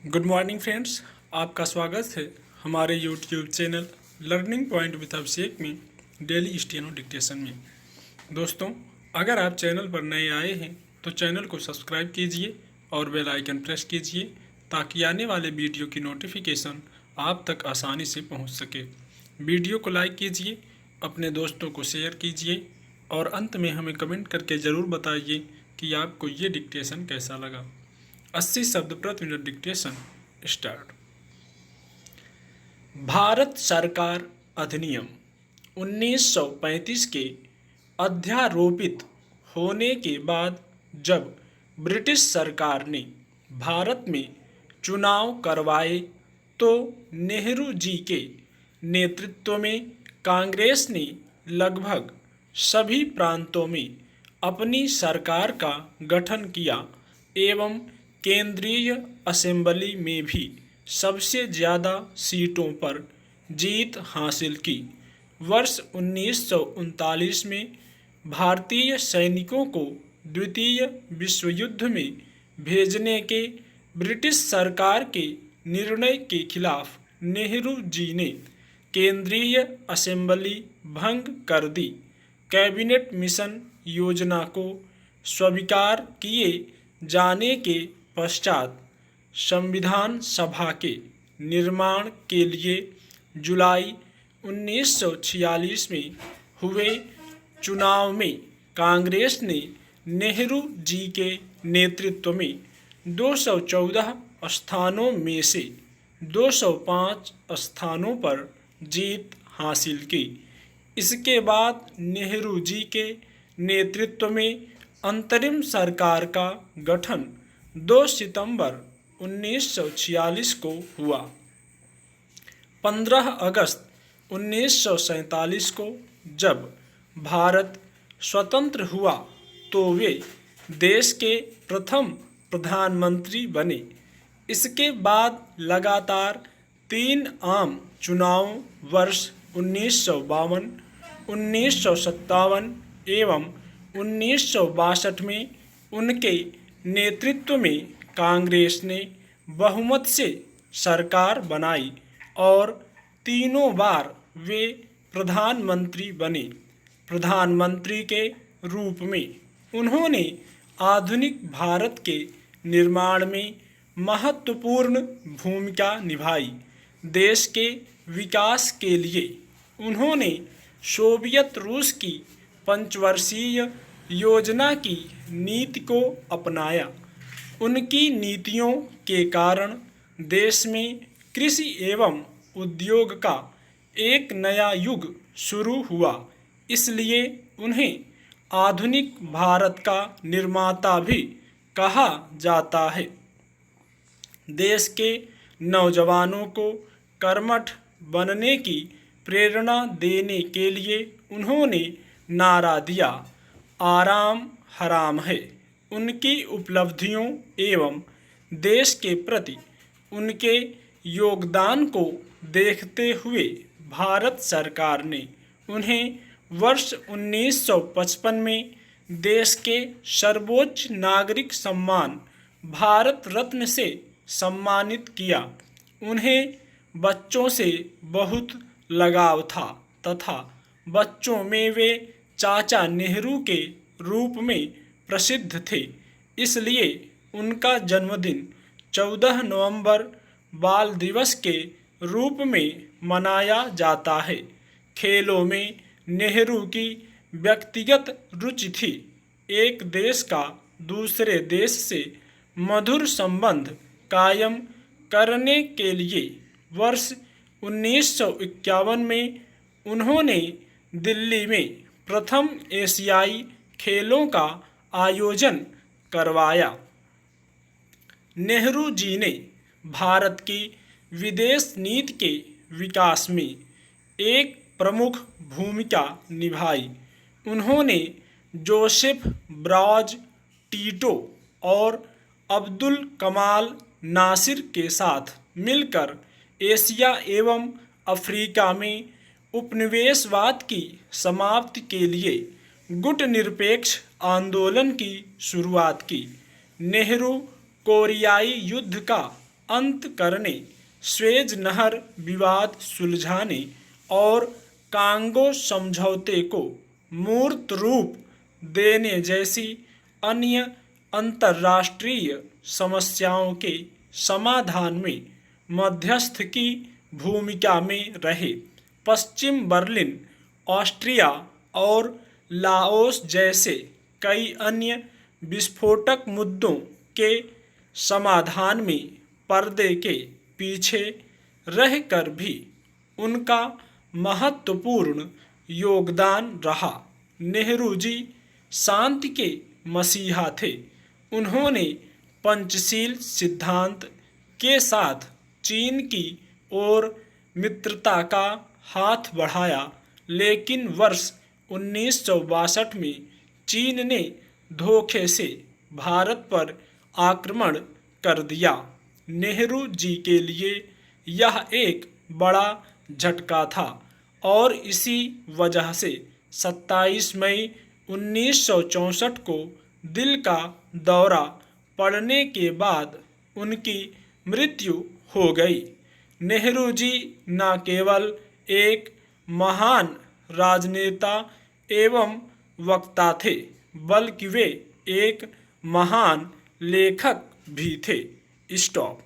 Good morning friends, आपका स्वागत है हमारे YouTube channel learning point with Abhishek में डेली स्टेनो डिक्टेशन में। दोस्तों, अगर आप चैनल पर नए आए हैं तो चैनल को सब्सक्राइब कीजिए और बेल आइकन प्रेस कीजिए ताकि आने वाले वीडियो की नोटिफिकेशन आप तक आसानी से पहुंच सके। वीडियो को लाइक कीजिए, अपने दोस्तों को शेयर कीजिए और अंत में हमें कमेंट करके ज़रूर बताइए कि आपको ये डिक्टेशन कैसा लगा। 80 शब्द प्रति मिनट डिक्टेशन स्टार्ट। भारत सरकार अधिनियम 1935 के अध्यारोपित होने के बाद जब ब्रिटिश सरकार ने भारत में चुनाव करवाए तो नेहरू जी के नेतृत्व में कांग्रेस ने लगभग सभी प्रांतों में अपनी सरकार का गठन किया एवं केंद्रीय असेंबली में भी सबसे ज़्यादा सीटों पर जीत हासिल की। वर्ष 1939 में भारतीय सैनिकों को द्वितीय विश्व युद्ध में भेजने के ब्रिटिश सरकार के निर्णय के खिलाफ नेहरू जी ने केंद्रीय असेंबली भंग कर दी। कैबिनेट मिशन योजना को स्वीकार किए जाने के पश्चात संविधान सभा के निर्माण के लिए जुलाई 1946 में हुए चुनाव में कांग्रेस ने नेहरू जी के नेतृत्व में 214 स्थानों में से 205 स्थानों पर जीत हासिल की। इसके बाद नेहरू जी के नेतृत्व में अंतरिम सरकार का गठन 2 सितंबर 1946 को हुआ। 15 अगस्त 1947 को जब भारत स्वतंत्र हुआ तो वे देश के प्रथम प्रधानमंत्री बने। इसके बाद लगातार 3 आम चुनाव वर्ष 1952, 1957 एवं 1962 में उनके नेतृत्व में कांग्रेस ने बहुमत से सरकार बनाई और तीनों बार वे प्रधानमंत्री बने। प्रधानमंत्री के रूप में उन्होंने आधुनिक भारत के निर्माण में महत्वपूर्ण भूमिका निभाई। देश के विकास के लिए उन्होंने सोवियत रूस की पंचवर्षीय योजना की नीति को अपनाया। उनकी नीतियों के कारण देश में कृषि एवं उद्योग का एक नया युग शुरू हुआ। इसलिए उन्हें आधुनिक भारत का निर्माता भी कहा जाता है। देश के नौजवानों को कर्मठ बनने की प्रेरणा देने के लिए उन्होंने नारा दिया, आराम हराम है। उनकी उपलब्धियों एवं देश के प्रति उनके योगदान को देखते हुए भारत सरकार ने उन्हें वर्ष 1955 में देश के सर्वोच्च नागरिक सम्मान भारत रत्न से सम्मानित किया। उन्हें बच्चों से बहुत लगाव था तथा बच्चों में वे चाचा नेहरू के रूप में प्रसिद्ध थे। इसलिए उनका जन्मदिन 14 नवंबर बाल दिवस के रूप में मनाया जाता है। खेलों में नेहरू की व्यक्तिगत रुचि थी। एक देश का दूसरे देश से मधुर संबंध कायम करने के लिए वर्ष 1951 में उन्होंने दिल्ली में प्रथम एशियाई खेलों का आयोजन करवाया। नेहरू जी ने भारत की विदेश नीति के विकास में एक प्रमुख भूमिका निभाई। उन्होंने जोसेफ ब्राज टीटो और अब्दुल कमाल नासिर के साथ मिलकर एशिया एवं अफ्रीका में उपनिवेशवाद की समाप्ति के लिए गुटनिरपेक्ष आंदोलन की शुरुआत की। नेहरू कोरियाई युद्ध का अंत करने, स्वेज नहर विवाद सुलझाने और कांगो समझौते को मूर्त रूप देने जैसी अन्य अंतर्राष्ट्रीय समस्याओं के समाधान में मध्यस्थ की भूमिका में रहे। पश्चिम बर्लिन, ऑस्ट्रिया और लाओस जैसे कई अन्य विस्फोटक मुद्दों के समाधान में पर्दे के पीछे रहकर भी उनका महत्वपूर्ण योगदान रहा। नेहरू जी शांति के मसीहा थे। उन्होंने पंचशील सिद्धांत के साथ चीन की ओर मित्रता का हाथ बढ़ाया, लेकिन वर्ष 1962 में चीन ने धोखे से भारत पर आक्रमण कर दिया। नेहरू जी के लिए यह एक बड़ा झटका था और इसी वजह से 27 मई 1964 को दिल का दौरा पड़ने के बाद उनकी मृत्यु हो गई। नेहरू जी न केवल एक महान राजनेता एवं वक्ता थे, बल्कि वे एक महान लेखक भी थे। स्टॉप।